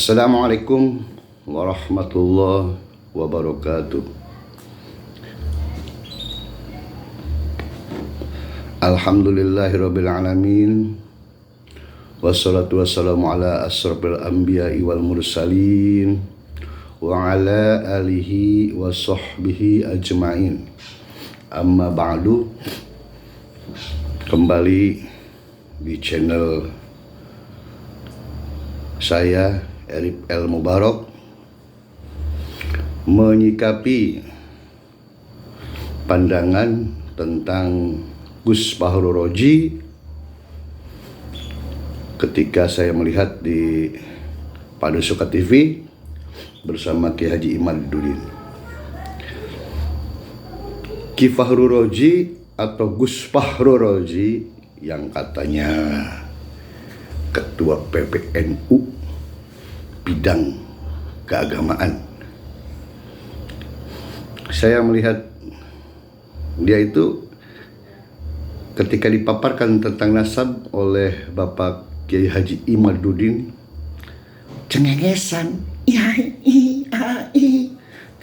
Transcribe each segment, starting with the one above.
Assalamualaikum warahmatullahi wabarakatuh. Alhamdulillahirabbil alamin. Wassalatu wassalamu ala asrofil anbiya'i wal mursalin wa ala alihi wa sahbihi ajma'in. Amma ba'du. Kembali di channel saya Arif El Mubarak menyikapi pandangan tentang Gus Fahrul Raji ketika saya melihat di Padusuka TV bersama Ki Haji Imaduddin. Ki Fahrul Raji atau Gus Fahrul Raji yang katanya Ketua PBNU bidang keagamaan. Saya melihat dia itu ketika dipaparkan tentang nasab oleh Bapak Kiai Haji Imaduddin, cengengesan,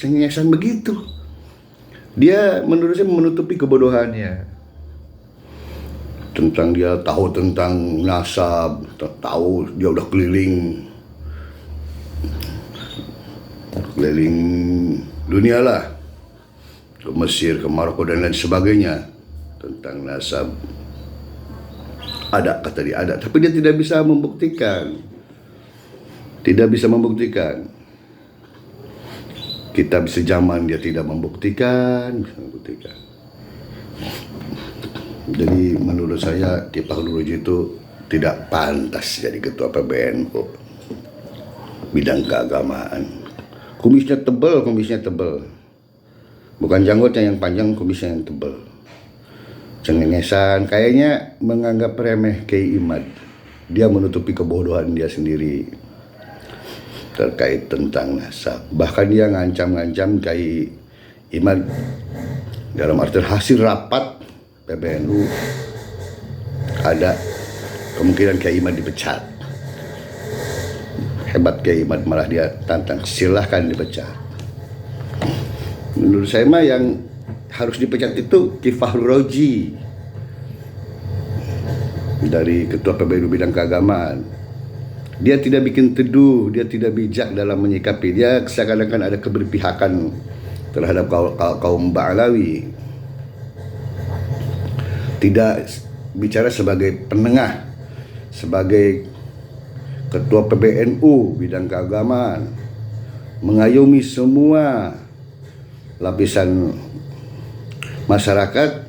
cengengesan begitu. Dia menurut saya menutupi kebodohannya. Tentang dia tahu tentang nasab, tahu dia udah keliling dunia lah, ke Mesir, ke Maroko dan lain sebagainya tentang nasab. Ada, kata dia ada, tapi dia tidak bisa membuktikan. Kitab sejaman dia tidak membuktikan. Jadi menurut saya Ki Fahrul Raji itu tidak pantas jadi ketua PBNU bidang keagamaan. Kumisnya tebal. Bukan janggutnya yang panjang, kumisnya yang tebal. Cengengesan, kayaknya menganggap remeh Kiai Imad. Dia menutupi kebodohan dia sendiri terkait tentang nasab. Bahkan dia ngancam-ngancam Kiai Imad dalam arti hasil rapat PBNU ada kemungkinan Kiai Imad dipecat. Hebat Kiai Imad, malah dia tantang, silahkan dipecat. Menurut saya mah yang harus dipecat itu Ki Fahrul Raji dari Ketua PBNU bidang keagamaan. Dia tidak bikin teduh, dia tidak bijak dalam menyikapi. Dia seakan-akan ada keberpihakan terhadap kaum Ba'alawi. Tidak bicara sebagai penengah, sebagai Ketua PBNU bidang keagamaan, mengayomi semua lapisan masyarakat,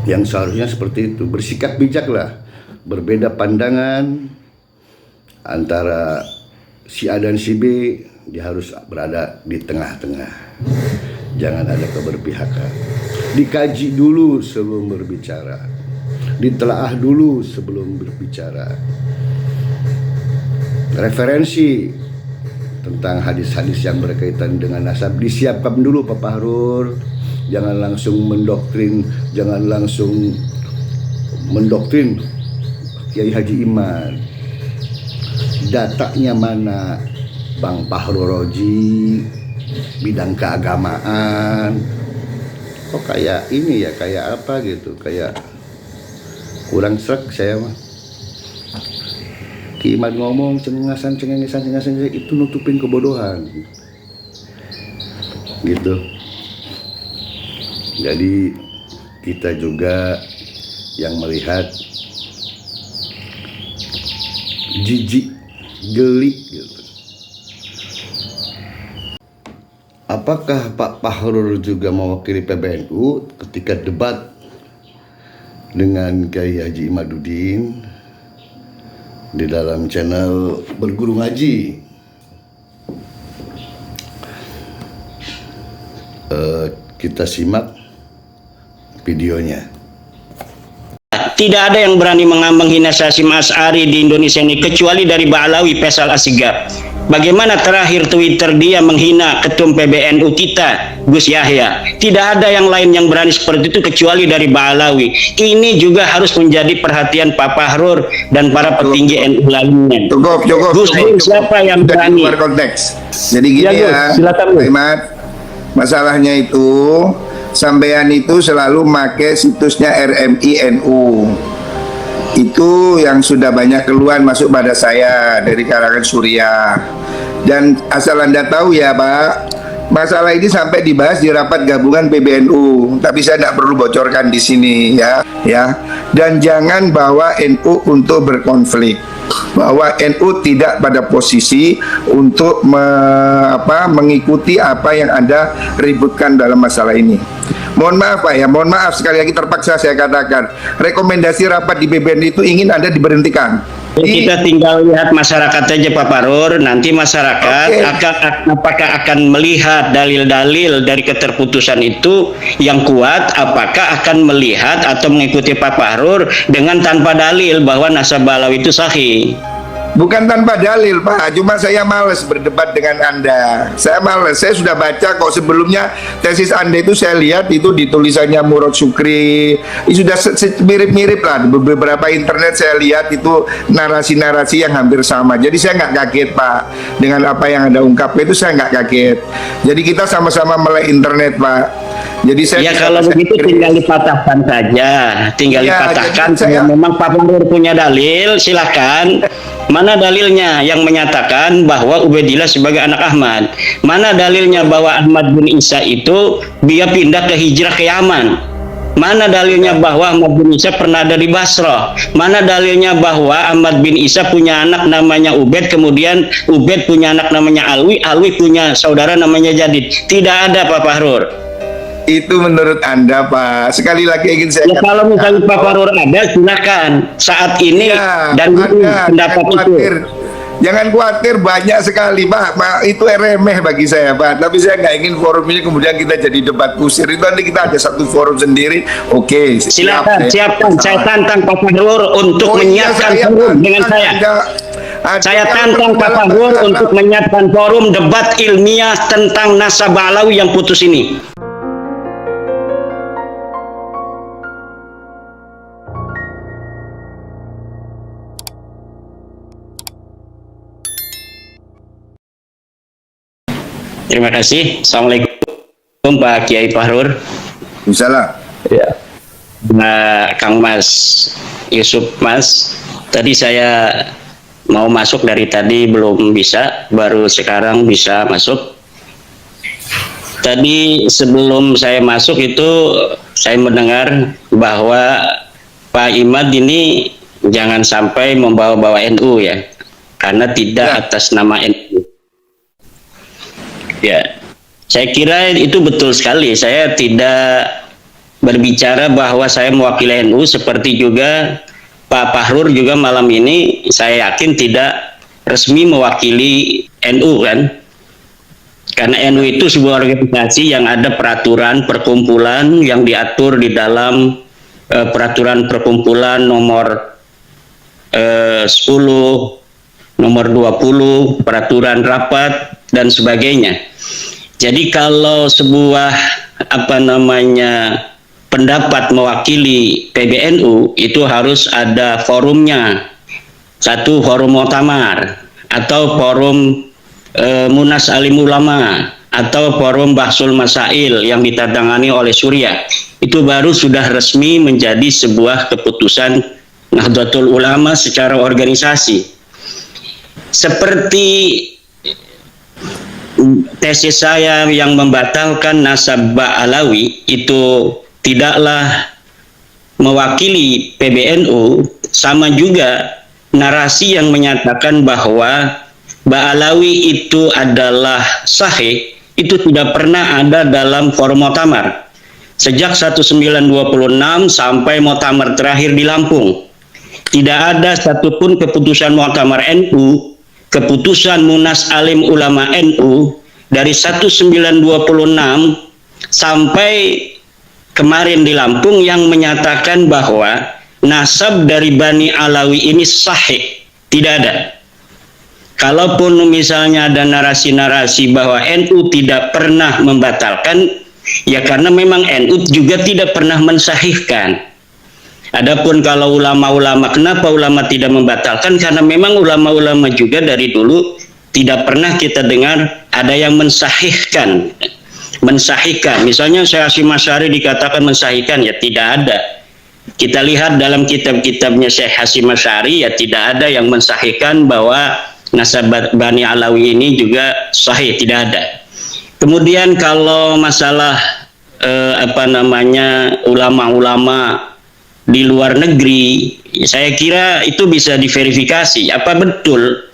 yang seharusnya seperti itu. Bersikap bijaklah, berbeda pandangan antara si A dan si B, dia harus berada di tengah-tengah. Jangan ada keberpihakan. Dikaji dulu sebelum berbicara, ditelaah dulu sebelum berbicara. Referensi tentang hadis-hadis yang berkaitan dengan nasab disiapkan dulu Pak Fahrul. Jangan langsung mendoktrin Kiai Haji Imad. Datanya mana Bang Fahrul Raji bidang keagamaan? Kok kayak ini ya, kayak apa gitu, kayak kurang srek saya mah. Ki Imad ngomong cengengesan itu nutupin kebodohan gitu. Jadi kita juga yang melihat jijik, geli gitu. Apakah Pak Fahrul juga mewakili PBNU ketika debat dengan Kiai Haji Imaduddin di dalam channel Berguru Ngaji? Kita simak videonya. Tidak ada yang berani menghina Hasyim Asy'ari di Indonesia ini kecuali dari Ba'alawi Faisal Asghar. Bagaimana terakhir Twitter dia menghina ketum PBNU kita, Gus Yahya. Tidak ada yang lain yang berani seperti itu kecuali dari Ba'alawi. Ini juga harus menjadi perhatian Pak Fahrur dan para petinggi NU lainnya. Cukup. Gus Dur siapa yang Sudah di berani? luar konteks. Jadi gini Ya, Gus, ya, silakan, Gus. Pak Imad. Masalahnya itu, sampean itu selalu make situsnya RMI NU. Itu yang sudah banyak keluhan masuk pada saya dari kalangan Suriah. Dan asal Anda tahu ya Pak, masalah ini sampai dibahas di rapat gabungan PBNU. Tapi saya tidak perlu bocorkan di sini ya. Dan jangan bawa NU untuk berkonflik. Bahwa NU tidak pada posisi untuk mengikuti apa yang Anda ributkan dalam masalah ini. Mohon maaf Pak ya, mohon maaf sekali lagi terpaksa saya katakan, rekomendasi rapat di PBNU itu ingin Anda diberhentikan. Kita tinggal lihat masyarakat aja Pak Fahrur. Nanti masyarakat apakah akan melihat dalil-dalil dari keterputusan itu yang kuat, apakah akan melihat atau mengikuti Pak Fahrur dengan tanpa dalil bahwa Nasabah Alawi itu sahih. Bukan tanpa dalil Pak, cuma saya males berdebat dengan Anda. Saya males, saya sudah baca kok sebelumnya tesis Anda itu saya lihat itu di tulisannya Murad Syukri. Itu sudah mirip-mirip lah, beberapa internet saya lihat itu narasi-narasi yang hampir sama. Jadi saya nggak kaget Pak dengan apa yang Anda ungkapkan itu, saya nggak kaget. Jadi kita sama-sama melek internet Pak. Jadi saya ya kalau begitu tinggal dipatahkan saja, tinggal dipatahkan. Kalau memang Pak Fahrur punya dalil, silakan. Mana dalilnya yang menyatakan bahwa Ubaidillah sebagai anak Ahmad? Mana dalilnya bahwa Ahmad bin Isa itu dia pindah ke hijrah ke Yaman? Mana dalilnya bahwa Ahmad bin Isa pernah ada di Basrah? Mana dalilnya bahwa Ahmad bin Isa punya anak namanya Ubaid, kemudian Ubaid punya anak namanya Alwi, Alwi punya saudara namanya Jadid? Tidak ada Pak Fahrur. Itu menurut Anda Pak. Sekali lagi ingin saya ya, kalau misalnya Pak Fahrur ada, silakan saat ini ya, dan pendapat itu. Jangan khawatir, banyak sekali Pak. Itu remeh bagi saya Pak. Tapi saya nggak ingin forum ini kemudian kita jadi debat kusir. Itu nanti kita ada satu forum sendiri. Oke, silakan, siapkan. Saya tantang Pak Fahrur untuk menyiapkan forum dengan saya. Saya tantang Pak Fahrur untuk menyiapkan forum debat ilmiah tentang Nasabah Alawi yang putus ini. Terima kasih. Assalamualaikum Pak Kiai Fahrur. Misalnya. Ya. Kang Mas Yusuf Mas, tadi saya mau masuk dari tadi belum bisa, baru sekarang bisa masuk. Tadi sebelum saya masuk itu saya mendengar bahwa Pak Imad ini jangan sampai membawa-bawa NU ya, karena tidak atas nama NU. Ya, saya kira itu betul sekali. Saya tidak berbicara bahwa saya mewakili NU, seperti juga Pak Fahrur juga malam ini saya yakin tidak resmi mewakili NU kan. Karena NU itu sebuah organisasi yang ada peraturan perkumpulan yang diatur di dalam peraturan perkumpulan nomor 10, nomor 20, peraturan rapat dan sebagainya. Jadi kalau sebuah pendapat mewakili PBNU itu harus ada forumnya. Satu forum muktamar atau forum Munas Alim Ulama atau forum Bahsul Masail yang ditandatangani oleh Suriah. Itu baru sudah resmi menjadi sebuah keputusan Nahdlatul Ulama secara organisasi. Seperti tesis saya yang membatalkan Nasabah Alawi itu tidaklah mewakili PBNU, sama juga narasi yang menyatakan bahwa Ba'alawi itu adalah sahih, itu tidak pernah ada dalam forum muktamar. Sejak 1926 sampai muktamar terakhir di Lampung, tidak ada satupun keputusan muktamar NU, keputusan Munas Alim Ulama NU dari 1926 sampai kemarin di Lampung yang menyatakan bahwa nasab dari Bani Alawi ini sahih. Tidak ada. kalaupun misalnya ada narasi-narasi bahwa NU tidak pernah membatalkan, ya karena memang NU juga tidak pernah mensahihkan. Adapun kalau ulama-ulama, kenapa ulama tidak membatalkan? Karena memang ulama-ulama juga dari dulu tidak pernah kita dengar ada yang mensahihkan. Mensahihkan, misalnya Syekh Hasyim Asy'ari dikatakan mensahihkan, ya tidak ada. Kita lihat dalam kitab-kitabnya Syekh Hasyim Asy'ari, ya tidak ada yang mensahihkan bahwa nasab Bani Alawi ini juga sahih, tidak ada. Kemudian kalau masalah ulama-ulama di luar negeri, saya kira itu bisa diverifikasi. Apa betul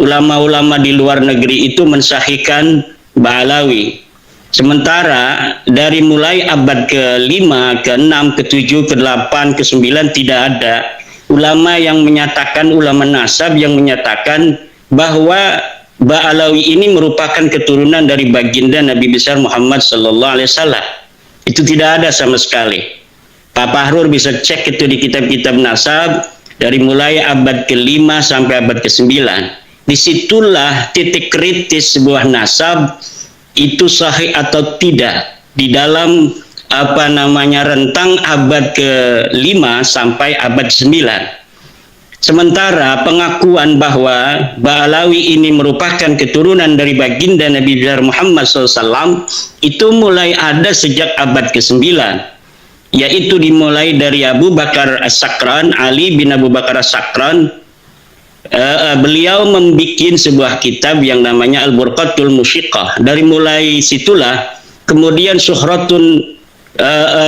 ulama-ulama di luar negeri itu mensahihkan Ba'alawi? Sementara dari mulai abad ke-5, ke-6, ke-7, ke-8, ke-9 tidak ada ulama yang menyatakan, ulama nasab yang menyatakan bahwa Ba'alawi ini merupakan keturunan dari baginda Nabi besar Muhammad sallallahu alaihi wasallam. Itu tidak ada sama sekali. Pak Fahrur bisa cek itu di kitab-kitab nasab dari mulai abad ke-5 sampai abad ke-9. Disitulah titik kritis sebuah nasab itu sahih atau tidak di dalam rentang abad ke-5 sampai abad ke-9. Sementara pengakuan bahwa Ba'alawi ini merupakan keturunan dari baginda Nabi besar Muhammad SAW itu mulai ada sejak abad ke-9, yaitu dimulai dari Abu Bakar As-Sakran, Ali bin Abu Bakar As-Sakran. Beliau membuat sebuah kitab yang namanya Al-Burqatul Musyiqah. Dari mulai situlah kemudian syuhratun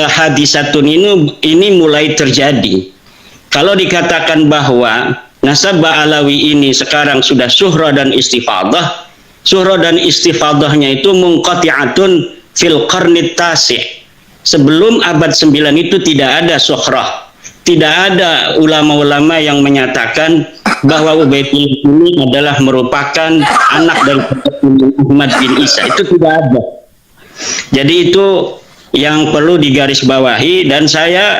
hadisatun ini mulai terjadi. Kalau dikatakan bahwa nasab Ba'alawi ini sekarang sudah syuhrah dan istifadah, syuhrah dan istifadahnya itu munqati'atun fil qarnit tasi'. Sebelum abad 9 itu tidak ada syuhrah. Tidak ada ulama-ulama yang menyatakan bahwa Ubaidillah ini adalah merupakan anak dari Muhammad bin Isa. Itu tidak ada. Jadi itu yang perlu digarisbawahi, dan saya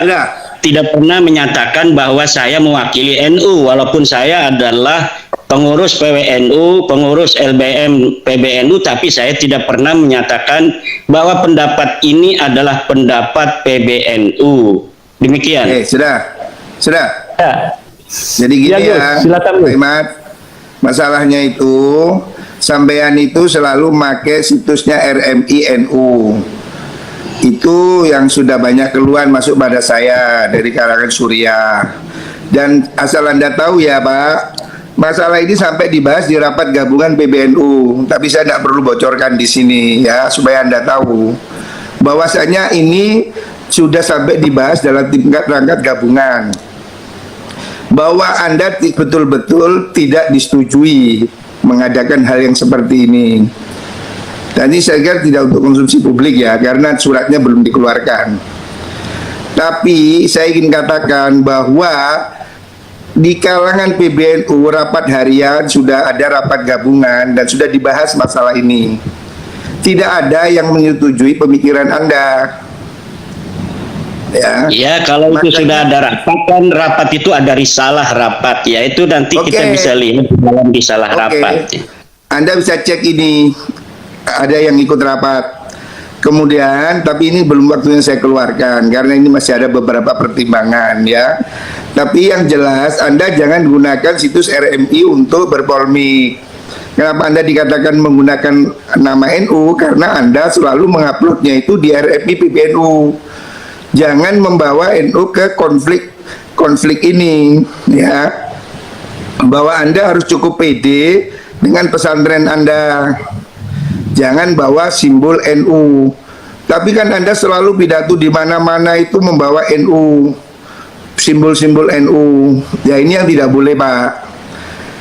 tidak pernah menyatakan bahwa saya mewakili NU, walaupun saya adalah pengurus PWNU, pengurus LBM PBNU, tapi saya tidak pernah menyatakan bahwa pendapat ini adalah pendapat PBNU. Demikian. Sudah. Ya. Jadi gini ya, silakan, Pak Imad. Masalahnya itu, sampean itu selalu pakai situsnya RMI NU. Itu yang sudah banyak keluhan masuk pada saya dari kalangan Suriah. Dan asal Anda tahu ya Pak, masalah ini sampai dibahas di rapat gabungan PBNU. Tapi saya tidak perlu bocorkan di sini ya, supaya Anda tahu bahwasanya ini sudah sampai dibahas dalam tingkat rangkap gabungan, bahwa Anda betul-betul tidak disetujui mengadakan hal yang seperti ini. Dan ini saya kira tidak untuk konsumsi publik ya, karena suratnya belum dikeluarkan. Tapi saya ingin katakan bahwa di kalangan PBNU rapat harian sudah ada rapat gabungan dan sudah dibahas masalah ini. Tidak ada yang menyetujui pemikiran Anda. Ya, kalau itu sudah ada rapat, kan rapat itu ada risalah rapat, ya itu nanti kita bisa lihat di dalam risalah rapat. Anda bisa cek ini, ada yang ikut rapat. Kemudian, tapi ini belum waktunya saya keluarkan karena ini masih ada beberapa pertimbangan ya. Tapi yang jelas Anda jangan gunakan situs RMI untuk berpolemik. Kenapa Anda dikatakan menggunakan nama NU? Karena Anda selalu menguploadnya itu di RMI PBNU. Jangan membawa NU ke konflik ini ya. Bahwa Anda harus cukup pede dengan pesantren Anda. Jangan bawa simbol NU. Tapi kan Anda selalu pidato di mana-mana itu membawa NU, simbol-simbol NU. Ya ini yang tidak boleh Pak,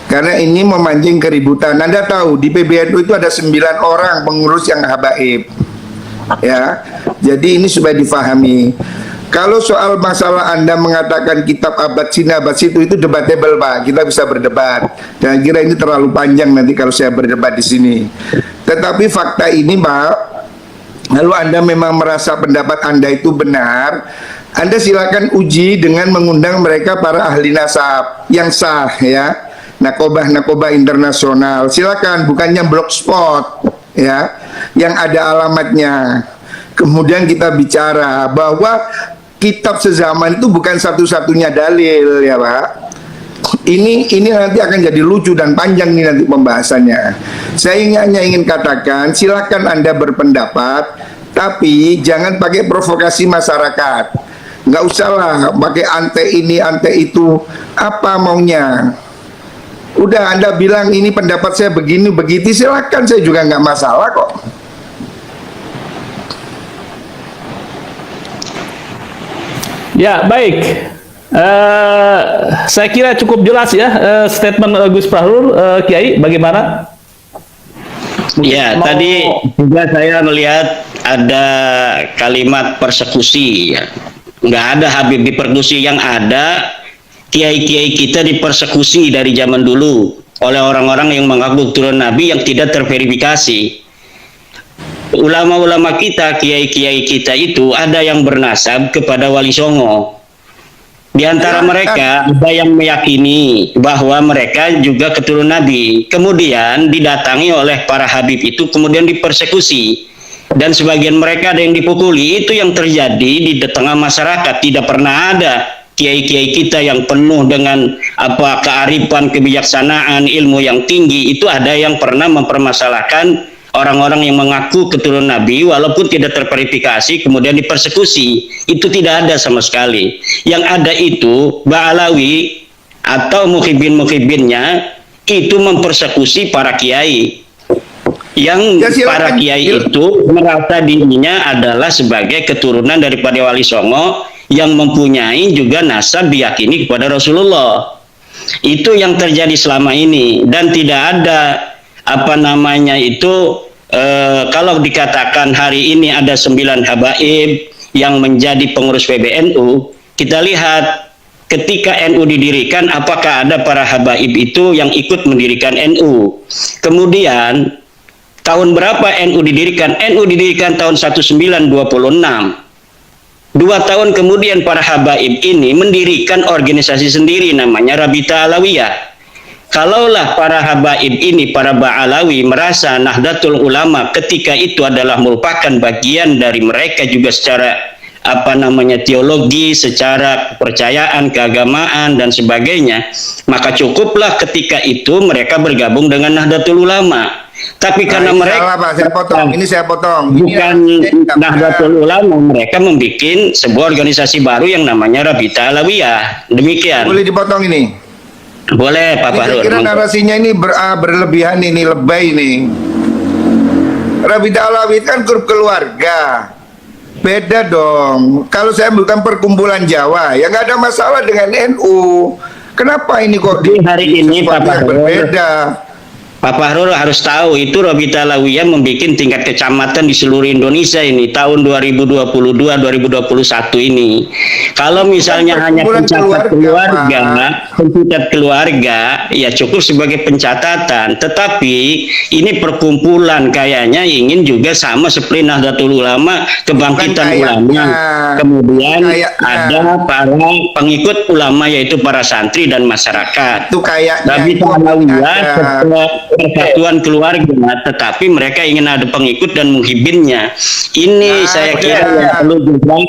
karena ini memancing keributan. Anda tahu di PBNU itu ada 9 orang pengurus yang habaib ya. Jadi ini supaya difahami. Kalau soal masalah Anda mengatakan kitab abad sini abad situ, itu debatable Pak. Kita bisa berdebat. Dan kira ini terlalu panjang nanti kalau saya berdebat di sini. Tetapi fakta ini Pak, lalu Anda memang merasa pendapat Anda itu benar, Anda silakan uji dengan mengundang mereka para ahli nasab yang sah ya. narkoba internasional. Silakan, bukannya blogspot ya, yang ada alamatnya. Kemudian kita bicara bahwa kitab sezaman itu bukan satu-satunya dalil ya Pak. Ini nanti akan jadi lucu dan panjang nih nanti pembahasannya. Saya hanya ingin katakan, silakan Anda berpendapat, tapi jangan pakai provokasi masyarakat. Nggak usah lah pakai ante ini, ante itu. Apa maunya? Udah Anda bilang ini pendapat saya begini, begitu, silakan, saya juga nggak masalah kok. Ya, baik. Saya kira cukup jelas ya statement Gus Fahrur. Kiai, bagaimana? Ya, tadi juga saya melihat ada kalimat persekusi. Ya. Nggak ada Habib dipersekusi, yang ada kiai-kiai kita dipersekusi dari zaman dulu oleh orang-orang yang mengaku turun Nabi yang tidak terverifikasi. Ulama-ulama kita, kiai-kiai kita itu ada yang bernasab kepada Wali Songo. Di antara mereka ada yang meyakini bahwa mereka juga keturunan Nabi. Kemudian didatangi oleh para Habib itu, kemudian dipersekusi. Dan sebagian mereka ada yang dipukuli. Itu yang terjadi di tengah masyarakat. Tidak pernah ada kiai-kiai kita yang penuh dengan kearifan, kebijaksanaan, ilmu yang tinggi. Itu ada yang pernah mempermasalahkan orang-orang yang mengaku keturunan Nabi walaupun tidak terverifikasi kemudian dipersekusi. Itu tidak ada sama sekali. Yang ada itu Ba'alawi atau muhibin-muhibinnya itu mempersekusi para kiai. Yang para kiai itu merasa dirinya adalah sebagai keturunan daripada Wali Songo yang mempunyai juga nasab diyakini kepada Rasulullah. Itu yang terjadi selama ini, dan tidak ada kalau dikatakan hari ini ada 9 habaib yang menjadi pengurus PBNU, kita lihat ketika NU didirikan, apakah ada para habaib itu yang ikut mendirikan NU. Kemudian tahun berapa NU didirikan? NU didirikan tahun 1926. 2 tahun kemudian para habaib ini mendirikan organisasi sendiri namanya Rabita Alawiyah. Kalaulah para habaib ini, para Ba'alawi merasa Nahdlatul Ulama ketika itu adalah merupakan bagian dari mereka juga secara teologi, secara kepercayaan, keagamaan dan sebagainya, maka cukuplah ketika itu mereka bergabung dengan Nahdlatul Ulama. Tapi karena mereka salah, Pak, saya potong. Bukan Nahdlatul Ulama, mereka membuat sebuah organisasi baru yang namanya Rabita Alawiyah. Demikian. Boleh dipotong ini? Boleh, Pak Fahrur. Saya kira narasinya ini berlebihan, ini lebay ini. Rabita Alawiyah kan grup keluarga. Beda dong. Kalau saya bukan perkumpulan Jawa, ya nggak ada masalah dengan NU. Kenapa ini kok di hari ini Pak Fahrur berbeda? Pak Fahrur harus tahu itu Rabita Alawiyah membuat tingkat kecamatan di seluruh Indonesia ini tahun 2022-2021 ini. Kalau misalnya hanya pencatat keluarga, ya cukup sebagai pencatatan. Tetapi ini perkumpulan kayaknya ingin juga sama seperti Nahdlatul Ulama, kebangkitan ulama. Kemudian ada para pengikut ulama yaitu para santri dan masyarakat. Itu kayaknya Rabita Alawiyah persatuan keluarga, tetapi mereka ingin ada pengikut dan muhibinnya. Ini saya kira yang perlu juga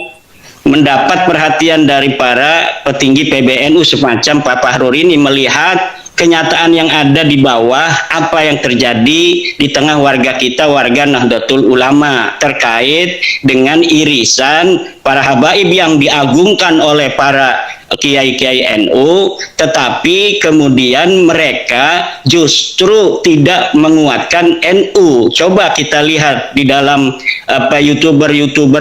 mendapat perhatian dari para petinggi PBNU semacam Pak Fahrur ini, melihat kenyataan yang ada di bawah, apa yang terjadi di tengah warga kita, warga Nahdlatul Ulama, terkait dengan irisan para habaib yang diagungkan oleh para kiai-kiai NU, tetapi kemudian mereka justru tidak menguatkan NU. Coba kita lihat di dalam YouTuber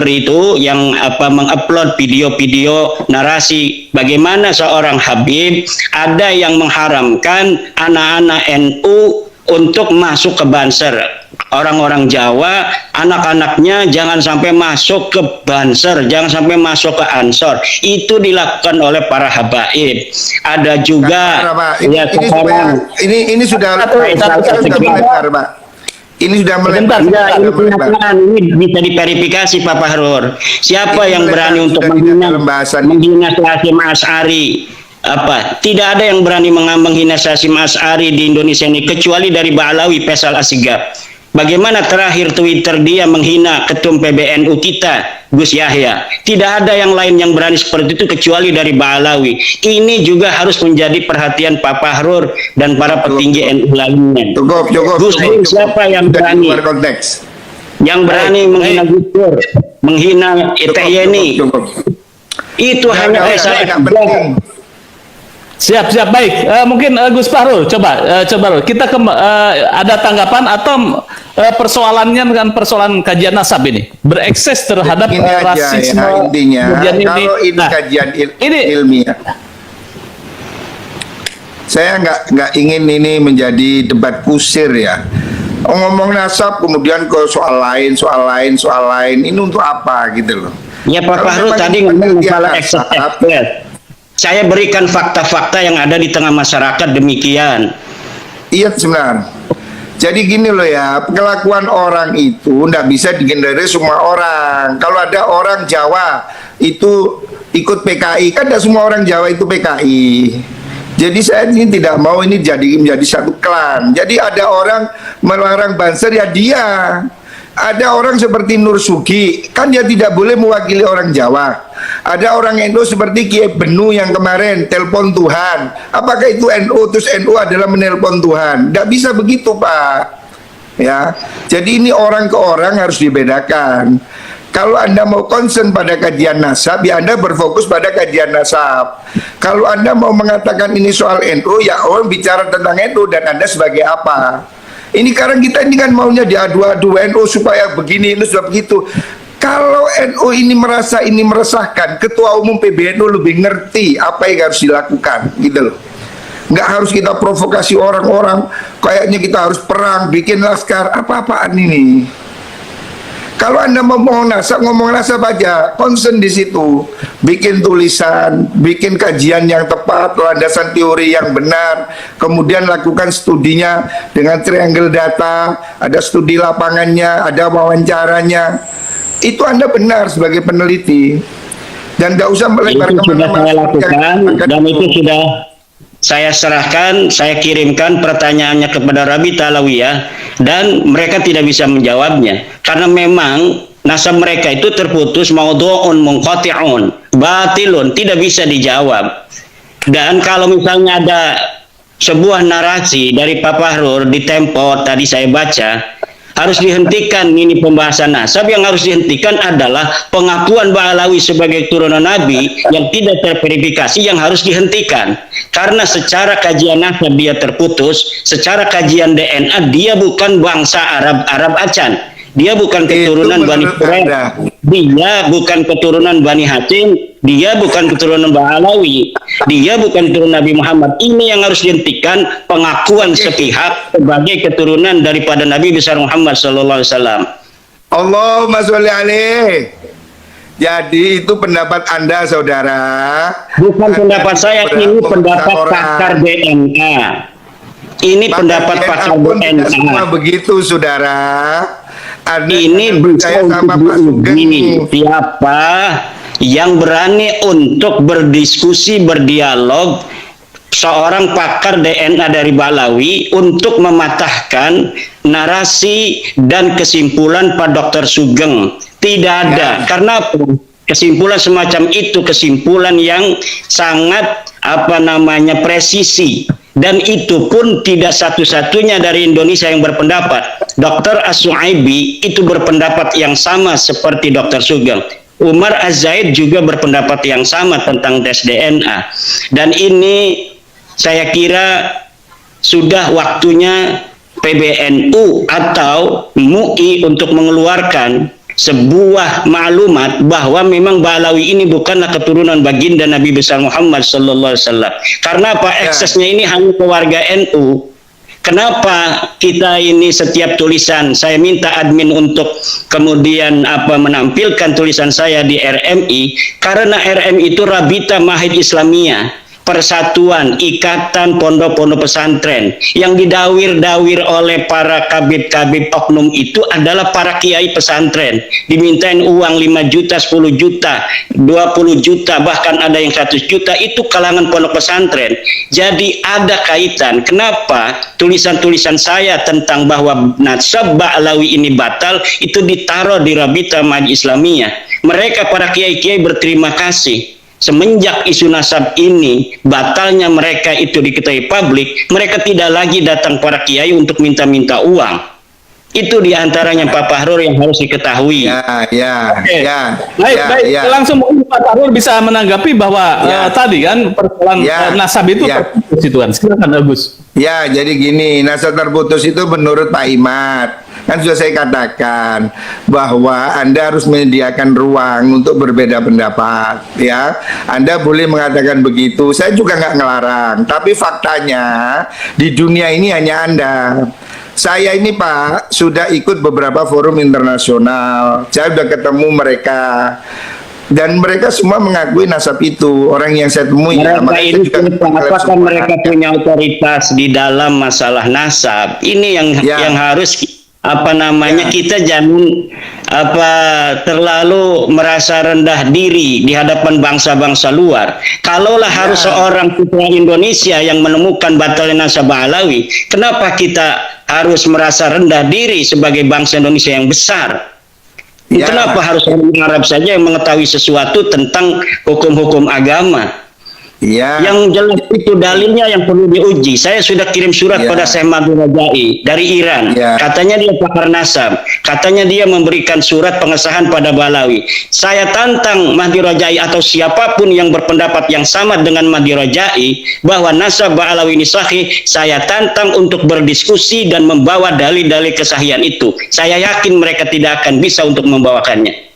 itu yang mengupload video-video narasi bagaimana seorang Habib ada yang mengharamkan anak-anak NU untuk masuk ke Banser. Orang-orang Jawa, anak-anaknya jangan sampai masuk ke Banser, jangan sampai masuk ke Ansor. Itu dilakukan oleh para habaib. Ada juga ini sudah melebar, Pak. Ini sudah melebar. Ini bisa diverifikasi Pak Fahrur. Siapa yang berani untuk menghina Hasyim Asy'ari? tidak ada yang berani menghina Hasyim Asy'ari di Indonesia ini kecuali dari Ba'alawi Faisal Assegaf. Bagaimana terakhir Twitter dia menghina ketum PBNU kita, Gus Yahya. Tidak ada yang lain yang berani seperti itu kecuali dari Ba'alawi. Ini juga harus menjadi perhatian Pak Fahrur dan para petinggi NU lainnya. Cukup. Gus Dur siapa yang berani? Yang berani menghina Gus Dur, menghina Teh Yeni. Itu hanya penting. Siap, baik. Mungkin Gus Fahrul, coba kita ada tanggapan atau persoalannya dengan persoalan kajian nasab ini berekses terhadap ini aja, rasisme. ya, intinya kalau ini kajian ilmiah. Saya nggak ingin ini menjadi debat kusir ya. Ngomong nasab kemudian ke soal lain. Ini untuk apa gitu loh? Ya Pak Fahrul tadi ngomong masalah ekses. Saya berikan fakta-fakta yang ada di tengah masyarakat demikian. Iya sebenarnya. Jadi gini loh ya, kelakuan orang itu nggak bisa dihindari semua orang. Kalau ada orang Jawa itu ikut PKI, kan tidak semua orang Jawa itu PKI. Jadi saya ini tidak mau ini menjadi satu klan. Jadi ada orang melarang banser ya dia. Ada orang seperti Nur Sugi, kan dia tidak boleh mewakili orang Jawa. Ada orang NU seperti Kiai Benu yang kemarin telepon Tuhan. Apakah itu NU? Terus NU adalah menelpon Tuhan? Tidak bisa begitu Pak. Ya, jadi ini orang ke orang harus dibedakan. Kalau Anda mau concern pada kajian nasab, ya Anda berfokus pada kajian nasab. Kalau Anda mau mengatakan ini soal NU, ya orang bicara tentang NU dan Anda sebagai apa? Ini karena kita ini kan maunya diadu-adu NU supaya begini, ini sudah begitu. Kalau NU ini merasa ini meresahkan, Ketua Umum PBNU lebih ngerti apa yang harus dilakukan, gitu loh. Nggak harus kita provokasi orang-orang, kayaknya kita harus perang, bikin laskar, apa-apaan ini. Kalau Anda mau ngomong nasab aja, concern di situ, bikin tulisan, bikin kajian yang tepat, landasan teori yang benar, kemudian lakukan studinya dengan triangle data, ada studi lapangannya, ada wawancaranya. Itu Anda benar sebagai peneliti, dan nggak usah melebar kemana-mana. Itu sudah saya lakukan, dan itu sudah saya serahkan, saya kirimkan pertanyaannya kepada Rabi Talawiyah dan mereka tidak bisa menjawabnya karena memang nasab mereka itu terputus, maudhu'un munqati'un, batilun, tidak bisa dijawab. Dan kalau misalnya ada sebuah narasi dari Pak Fahrur di Tempo tadi saya baca, harus dihentikan ini pembahasan nasab. Yang harus dihentikan adalah pengakuan Ba'alawi sebagai turunan Nabi yang tidak terverifikasi, yang harus dihentikan. Karena secara kajian nasab dia terputus, secara kajian DNA dia bukan bangsa Arab Acan. Dia bukan keturunan Bani Quraisy, dia bukan keturunan Bani Hashim, dia bukan keturunan Ba'alawi, dia bukan keturunan Nabi Muhammad. Ini yang harus dihentikan, pengakuan sepihak sebagai keturunan daripada Nabi besar Muhammad sallallahu alaihi wasallam. Allahumma sholli alaihi. Jadi itu pendapat Anda, saudara. Bukan pendapat saya, ini pendapat pakar DNA. Ini pendapat pakar DNA. Semua begitu, saudara. Ini bisa untuk diuji siapa yang berani untuk berdiskusi, berdialog, seorang pakar DNA dari Ba'alawi untuk mematahkan narasi dan kesimpulan Pak Dr. Sugeng. Tidak ada, karena kesimpulan semacam itu kesimpulan yang sangat presisi. Dan itu pun tidak satu-satunya dari Indonesia yang berpendapat. Dr. As-Su'aibi itu berpendapat yang sama seperti Dr. Sugeng. Umar Az-Zaid juga berpendapat yang sama tentang tes DNA. Dan ini saya kira sudah waktunya PBNU atau MUI untuk mengeluarkan sebuah maklumat bahwa memang Ba'alawi ini bukanlah keturunan baginda Nabi besar Muhammad sallallahu alaihi wasallam. Karena apa? Eksesnya ini hanya ke warga NU. Kenapa kita ini setiap tulisan saya minta admin untuk kemudian menampilkan tulisan saya di RMI, karena RMI itu Rabita Mahid Islamiyah. persatuan, ikatan pondok-pondok pesantren yang didawir-dawir oleh para kabid-kabid oknum itu adalah para kiai pesantren. Dimintain uang 5 juta, 10 juta, 20 juta, bahkan ada yang 100 juta, itu kalangan pondok pesantren. Jadi ada kaitan. Kenapa tulisan-tulisan saya tentang bahwa nasab Ba'alawi ini batal itu ditaruh di Rabita Maji Islamiyah. Mereka para kiai-kiai berterima kasih. Semenjak isu nasab ini, batalnya mereka itu diketahui publik, mereka tidak lagi datang para kiai untuk minta-minta uang. Itu diantaranya Pak Fahrur yang harus diketahui. Baik, langsung mungkin Pak Fahrur bisa menanggapi bahwa tadi kan persoalan nasab itu terputus itu kan. Silakan Agus. Ya, jadi gini, nasab terputus itu menurut Pak Imad. Kan sudah saya katakan bahwa Anda harus menyediakan ruang untuk berbeda pendapat, ya. Anda boleh mengatakan begitu, saya juga nggak ngelarang. Tapi faktanya di dunia ini hanya Anda. Saya ini Pak sudah ikut beberapa forum internasional. Saya sudah ketemu mereka. Dan mereka semua mengakui nasab itu. Orang yang saya temui mereka ini apakah mereka punya otoritas di dalam masalah nasab? Ini yang harus kita jangan terlalu merasa rendah diri di hadapan bangsa-bangsa luar. Kalaulah harus seorang putra Indonesia yang menemukan batalnya nasab Ba'alawi, kenapa kita harus merasa rendah diri sebagai bangsa Indonesia yang besar? Kenapa harus orang Arab saja yang mengetahui sesuatu tentang hukum-hukum agama? Yang jelas itu dalilnya yang perlu diuji. Saya sudah kirim surat pada Syekh Mahdi Rajai dari Iran. Katanya dia pakar nasab. Katanya dia memberikan surat pengesahan pada Ba'alawi. Saya tantang Mahdi Rajai atau siapapun yang berpendapat yang sama dengan Mahdi Rajai bahwa nasab Ba'alawi ini sahih. Saya tantang untuk berdiskusi dan membawa dalil-dalil kesahihan itu. Saya yakin mereka tidak akan bisa untuk membawakannya.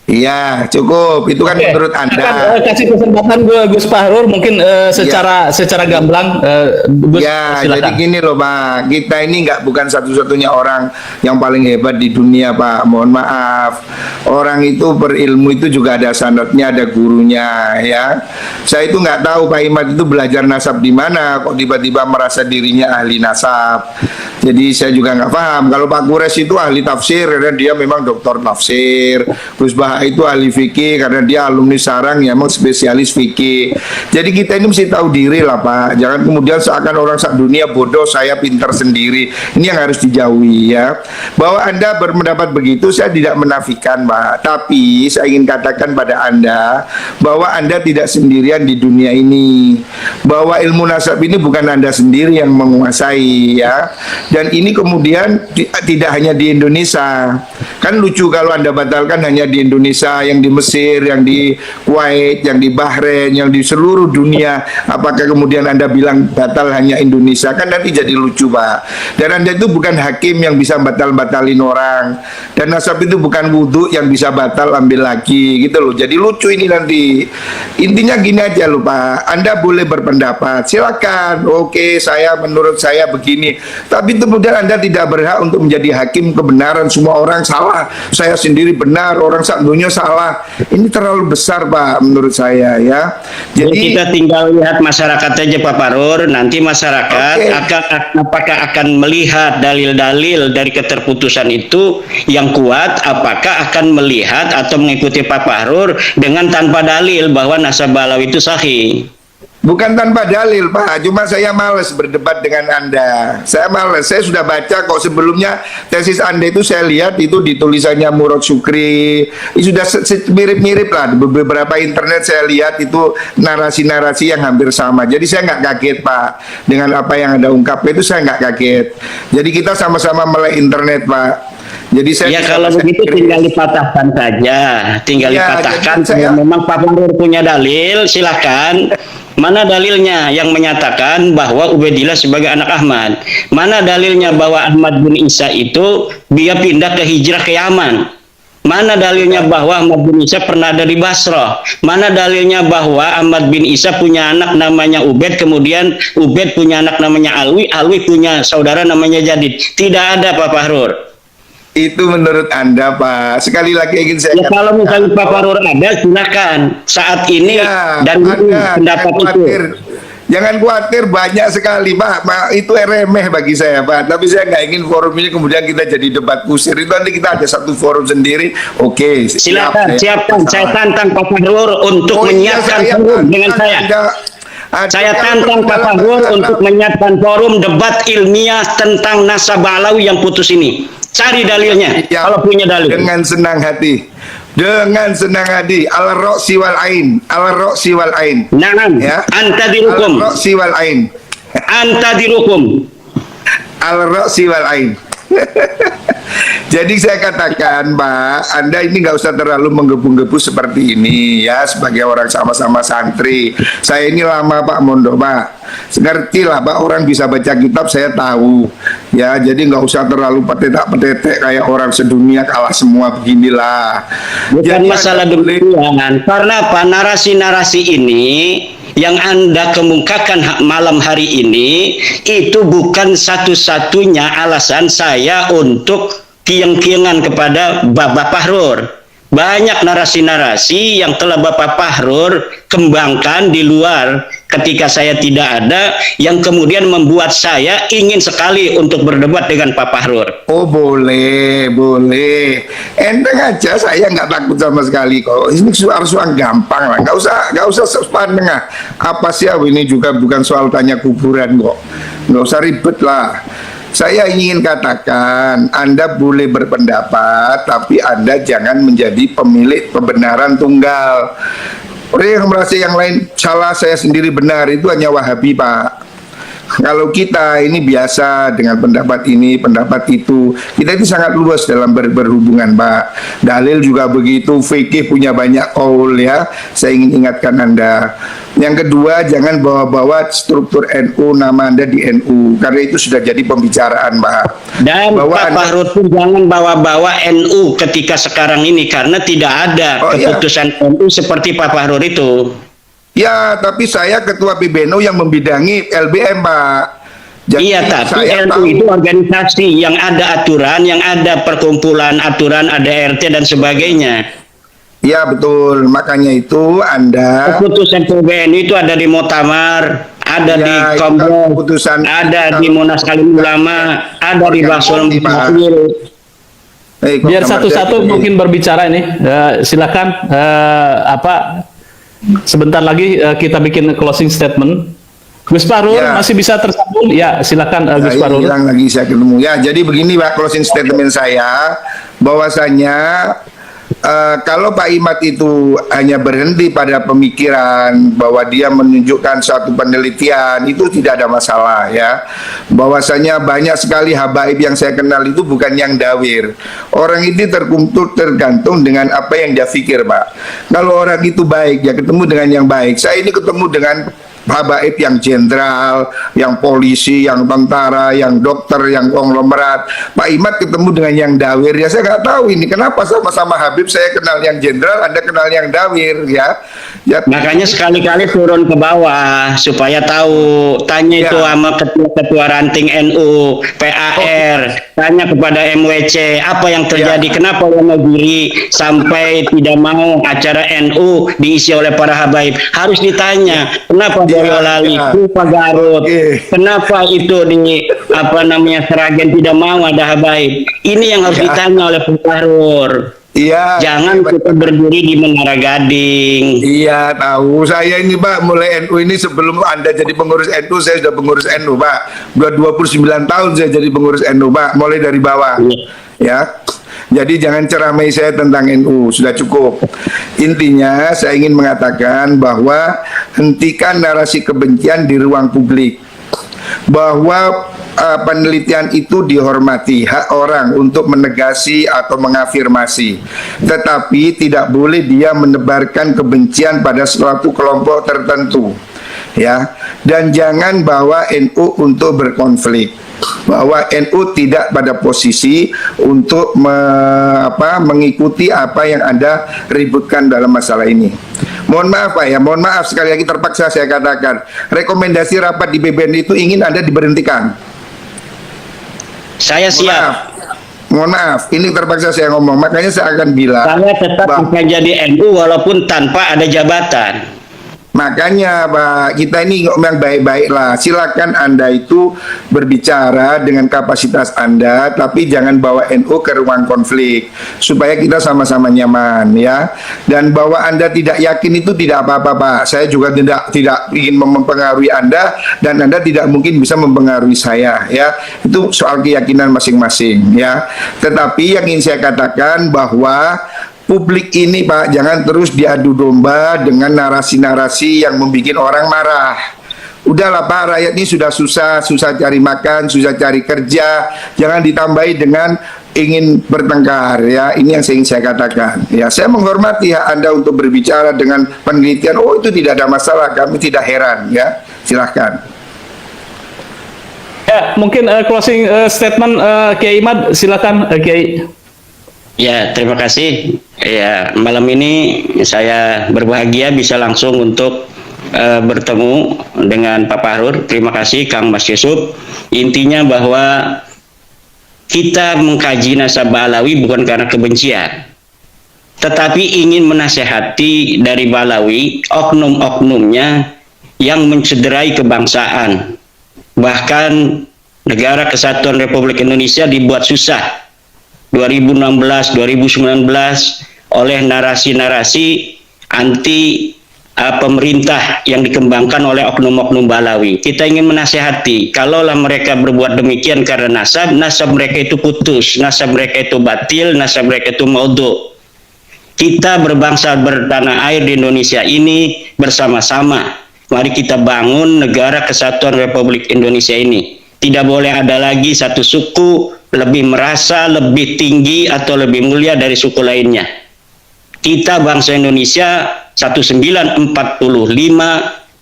Iya, cukup. Itu kan menurut Anda. Kasih kesempatan Gus Fahrur mungkin secara gamblang. Gus, silakan. Jadi gini loh Pak, kita ini bukan satu-satunya orang yang paling hebat di dunia Pak. Mohon maaf. Orang itu berilmu itu juga ada sanadnya, ada gurunya, ya. Saya itu nggak tahu Pak Imad itu belajar nasab di mana, kok tiba-tiba merasa dirinya ahli nasab. Jadi saya juga nggak paham. Kalau Pak Kures itu ahli tafsir karena dia memang doktor tafsir. Gus Bah itu ahli fikih karena dia alumni sarang yang memang spesialis fikih. Jadi kita ini mesti tahu diri lah Pak. Jangan kemudian seakan orang sak dunia bodoh, saya pintar sendiri. Ini yang harus dijauhi ya. Bahwa Anda berpendapat begitu saya tidak menafikan Pak. Tapi saya ingin katakan pada Anda bahwa Anda tidak sendirian di dunia ini. Bahwa ilmu nasab ini bukan Anda sendiri yang menguasai ya. Dan ini kemudian tidak hanya di Indonesia. Kan lucu kalau Anda batalkan hanya di Indonesia, yang di Mesir, yang di Kuwait, yang di Bahrain, yang di seluruh dunia. Apakah kemudian Anda bilang batal hanya Indonesia? Kan nanti jadi lucu Pak. Dan Anda itu bukan hakim yang bisa batal-batalin orang. Dan nasab itu bukan wudhu yang bisa batal ambil lagi gitu loh. Jadi lucu ini nanti. Intinya gini aja loh Pak. Anda boleh berpendapat, silakan. Oke, menurut saya begini. Tapi kemudian Anda tidak berhak untuk menjadi hakim kebenaran. Semua orang salah, saya sendiri benar, orang sak dunia salah. Ini terlalu besar Pak menurut saya ya. Jadi kita tinggal lihat masyarakat aja Pak Fahrur. Nanti masyarakat apakah akan melihat dalil-dalil dari keterputusan itu yang kuat, apakah akan melihat atau mengikuti Pak Fahrur dengan tanpa dalil bahwa nasab Ba'alawi itu sahih. bukan tanpa dalil Pak, cuma saya males berdebat dengan Anda. Saya males, saya sudah baca kok sebelumnya tesis Anda itu saya lihat itu di tulisannya Murad Syukri. Itu sudah mirip-mirip lah, beberapa internet saya lihat itu narasi-narasi yang hampir sama. Jadi saya nggak kaget Pak dengan apa yang Anda ungkapkan, itu saya nggak kaget. Jadi kita sama-sama melek internet Pak. Jadi saya kalau begitu tinggal dipatahkan saja, tinggal dipatahkan. Kalau memang Pak Fahrur punya dalil, silakan. Mana dalilnya yang menyatakan bahwa Ubaidillah sebagai anak Ahmad? Mana dalilnya bahwa Ahmad bin Isa itu dia pindah ke hijrah ke Yaman? Mana dalilnya bahwa Ahmad bin Isa pernah ada di Basrah? Mana dalilnya bahwa Ahmad bin Isa punya anak namanya Ubaid, kemudian Ubaid punya anak namanya Alwi, Alwi punya saudara namanya Jadid? Tidak ada Pak Fahrur. Itu menurut Anda, Pak. Sekali lagi ingin saya Ya kalau misalnya Pak Fahrur ada, silakan saat ini Iya, dan Anda pendapat jangan itu. khawatir. Jangan khawatir, banyak sekali, Pak. Itu remeh bagi saya, Pak. Tapi saya nggak ingin forum ini kemudian kita jadi debat kusir. Itu nanti kita ada satu forum sendiri. Oke, Silakan, siapkan. Saya tantang Pak Fahrur untuk iya, menyiapkan saya forum dengan tantang saya. Kalau Saya tantang Pak Fahrur untuk menyiapkan forum debat ilmiah tentang nasabah alawi yang putus ini. Cari dalilnya, Ya, kalau punya dalil. dengan senang hati. Dengan senang hati. Al-Ra'si wal Ain. Al-Ra'si wal Ain. Naam, Ya. anta dirukum. Al-Ra'si wal Ain. Anta dirukum. Al-Ra'si wal Ain. Jadi saya katakan, Pak, Anda ini nggak usah terlalu menggebu-gebu seperti ini ya, sebagai orang sama-sama santri. Saya ini lama, Pak Mondok, Pak. Ngerti lah, Pak, orang bisa baca kitab, saya tahu. Ya, jadi nggak usah terlalu petetek kayak orang sedunia kalah semua beginilah. Bukan Jadi masalah Anda boleh- demikian. Karena apa? Narasi-narasi ini yang Anda kemukakan malam hari ini itu bukan satu-satunya alasan saya untuk kieng-kiengan kepada Bapak Fahrur. Banyak narasi-narasi yang telah Bapak Fahrur kembangkan di luar ketika saya tidak ada, yang kemudian membuat saya ingin sekali untuk berdebat dengan Pak Fahrur. Oh boleh, boleh. Enteng aja, saya nggak takut sama sekali kok. Ini soal gampang lah, nggak usah sepandeng. Apa sih ini juga bukan soal tanya kuburan kok. Nggak usah ribet lah. Saya ingin katakan, Anda boleh berpendapat, tapi Anda jangan menjadi pemilik kebenaran tunggal. Orang yang merasa yang lain salah, saya sendiri benar, itu hanya Wahabi, Pak. Kalau kita ini biasa dengan pendapat ini, pendapat itu, kita itu sangat luas dalam berhubungan, Pak. Dalil juga begitu, fikih punya banyak qaul ya. Saya ingin ingatkan Anda. Yang kedua, jangan bawa-bawa struktur NU, nama Anda di NU, karena itu sudah jadi pembicaraan, Pak. Dan Bahwa Pak Anda- Fahrur pun jangan bawa-bawa NU ketika sekarang ini, karena tidak ada Oh, iya. keputusan NU seperti Pak Fahrur itu. Ya, tapi saya ketua PBNU yang membidangi LBM, Pak. Jadi Iya, tapi saya NU tahu. itu organisasi yang ada aturan, yang ada perkumpulan aturan, ada RT dan sebagainya. Ya, betul. Makanya itu Anda Keputusan PBNU itu ada di Muktamar, ada Ya, di itu kan Kombo, keputusan- ada di Munas Alim Ulama, ada di Basul Organisasi, Pak. Mufakir. kok Biar nama satu-satu saya- mungkin berbicara ini. Silakan sebentar lagi kita bikin closing statement. Gus Fahrur Ya. masih bisa tersambung? Ya, silakan Gus Nah, Fahrur. hilang lagi saya ketemu. Ya, jadi begini Pak, closing statement saya bahwasanya kalau Pak Imad itu hanya berhenti pada pemikiran bahwa dia menunjukkan suatu penelitian, itu tidak ada masalah ya. Bahwasanya banyak sekali habaib yang saya kenal itu bukan yang dawir. Orang itu tergantung dengan apa yang dia pikir, Pak. Kalau orang itu baik, ya ketemu dengan yang baik. Saya ini ketemu dengan habaib yang jenderal, yang polisi, yang tentara, yang dokter, yang konglomerat. Pak Imad ketemu dengan yang dawir, ya saya nggak tahu ini kenapa sama-sama Habib saya kenal yang jenderal, Anda kenal yang dawir ya. Makanya sekali-kali turun ke bawah supaya tahu, tanya itu Ya. sama ketua-ketua ranting NU, PAR, tanya kepada MWC apa yang terjadi, Ya. kenapa Wonogiri sampai tidak mau acara NU diisi oleh para habaib. Harus ditanya, kenapa Boyolali, ya. Pak Garut, Oke. kenapa itu di Seragen tidak mau ada habaib. Ini yang harus Ya. ditanya oleh Pak Fahrur. Iya. Jangan kita berdiri di Menara Gading. Iya tahu, saya ini Pak mulai NU ini sebelum Anda jadi pengurus NU, saya sudah pengurus NU Pak. Udah 29 tahun saya jadi pengurus NU Pak, mulai dari bawah. Ya. Jadi jangan ceramai saya tentang NU, sudah cukup. Intinya saya ingin mengatakan bahwa hentikan narasi kebencian di ruang publik. Bahwa penelitian itu dihormati, hak orang untuk menegasi atau mengafirmasi, tetapi tidak boleh dia menebarkan kebencian pada suatu kelompok tertentu, ya. Dan jangan bawa NU untuk berkonflik, bahwa NU tidak pada posisi untuk mengikuti apa yang Anda ributkan dalam masalah ini. Mohon maaf Pak ya, mohon maaf sekali lagi terpaksa saya katakan, rekomendasi rapat di BBN itu ingin Anda diberhentikan. Saya Mohon siap. maaf. Mohon maaf, ini terpaksa saya ngomong. Makanya saya akan bilang. Saya tetap bisa jadi NU walaupun tanpa ada jabatan. Makanya Pak, kita ini ngomong baik-baik lah. Silakan Anda itu berbicara dengan kapasitas Anda, tapi jangan bawa NU ke ruang konflik supaya kita sama-sama nyaman ya. Dan bahwa Anda tidak yakin itu tidak apa-apa Pak. Saya juga tidak ingin mempengaruhi Anda dan Anda tidak mungkin bisa mempengaruhi saya ya. Itu soal keyakinan masing-masing ya. Tetapi yang ingin saya katakan bahwa publik ini Pak, jangan terus diadu domba dengan narasi-narasi yang membuat orang marah. Udahlah Pak, rakyat ini sudah susah cari makan, susah cari kerja. Jangan ditambahi dengan ingin bertengkar ya. Ini yang ingin saya katakan. Ya, saya menghormati hak Anda untuk berbicara dengan penelitian. Oh, itu tidak ada masalah, kami tidak heran ya. Silahkan. Ya, mungkin closing statement Kiai Imad, silakan Kiai. Ya, terima kasih. Ya, malam ini saya berbahagia bisa langsung untuk bertemu dengan Pak Fahrur. Terima kasih Kang Mas Yusuf. Intinya bahwa kita mengkaji nasabah Alawi bukan karena kebencian, tetapi ingin menasehati dari Balawi oknum-oknumnya yang mencederai kebangsaan. Bahkan negara kesatuan Republik Indonesia dibuat susah 2016, 2019 oleh narasi-narasi anti pemerintah yang dikembangkan oleh oknum-oknum Balawi. Kita ingin menasehati, kalaulah mereka berbuat demikian karena nasab mereka itu putus, nasab mereka itu batil, nasab mereka itu maudhu. Kita berbangsa bertanah air di Indonesia ini bersama-sama. Mari kita bangun negara kesatuan Republik Indonesia ini. Tidak boleh ada lagi satu suku lebih merasa lebih tinggi atau lebih mulia dari suku lainnya. Kita bangsa Indonesia 1945,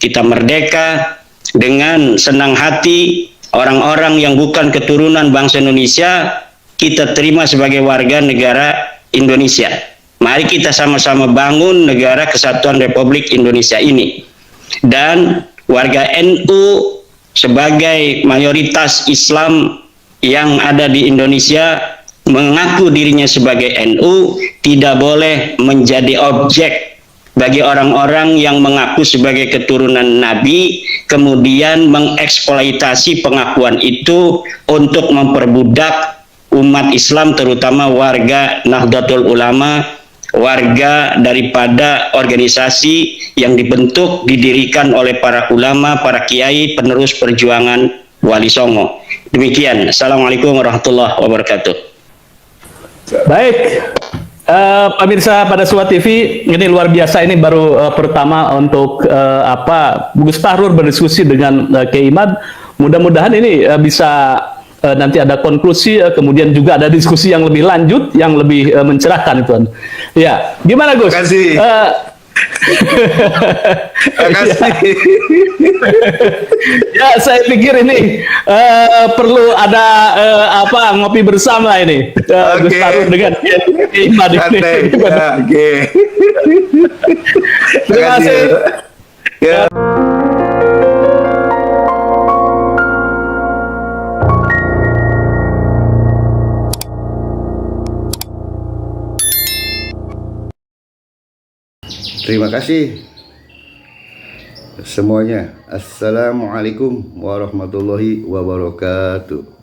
kita merdeka dengan senang hati. Orang-orang yang bukan keturunan bangsa Indonesia kita terima sebagai warga negara Indonesia. Mari kita sama-sama bangun negara kesatuan Republik Indonesia ini. Dan warga NU sebagai mayoritas Islam yang ada di Indonesia mengaku dirinya sebagai NU tidak boleh menjadi objek bagi orang-orang yang mengaku sebagai keturunan Nabi kemudian mengeksploitasi pengakuan itu untuk memperbudak umat Islam, terutama warga Nahdlatul Ulama, warga daripada organisasi yang dibentuk didirikan oleh para ulama, para kiai penerus perjuangan Wali Songo. Demikian. Assalamualaikum warahmatullahi wabarakatuh. Baik, pemirsa pada Suara TV, ini luar biasa, ini baru pertama untuk Gus Fahrur berdiskusi dengan Kiai Imad. Mudah-mudahan ini bisa nanti ada konklusi, kemudian juga ada diskusi yang lebih lanjut, yang lebih mencerahkan, Tuan. Ya, gimana Gus? Terima kasih. Terima kasih. Ya, saya pikir ini perlu ada ngopi bersama ini. Gus Fahrur dengan Kiai Imad ini. Ya, oke. Terima kasih. Ya. Terima kasih semuanya. Assalamualaikum warahmatullahi wabarakatuh.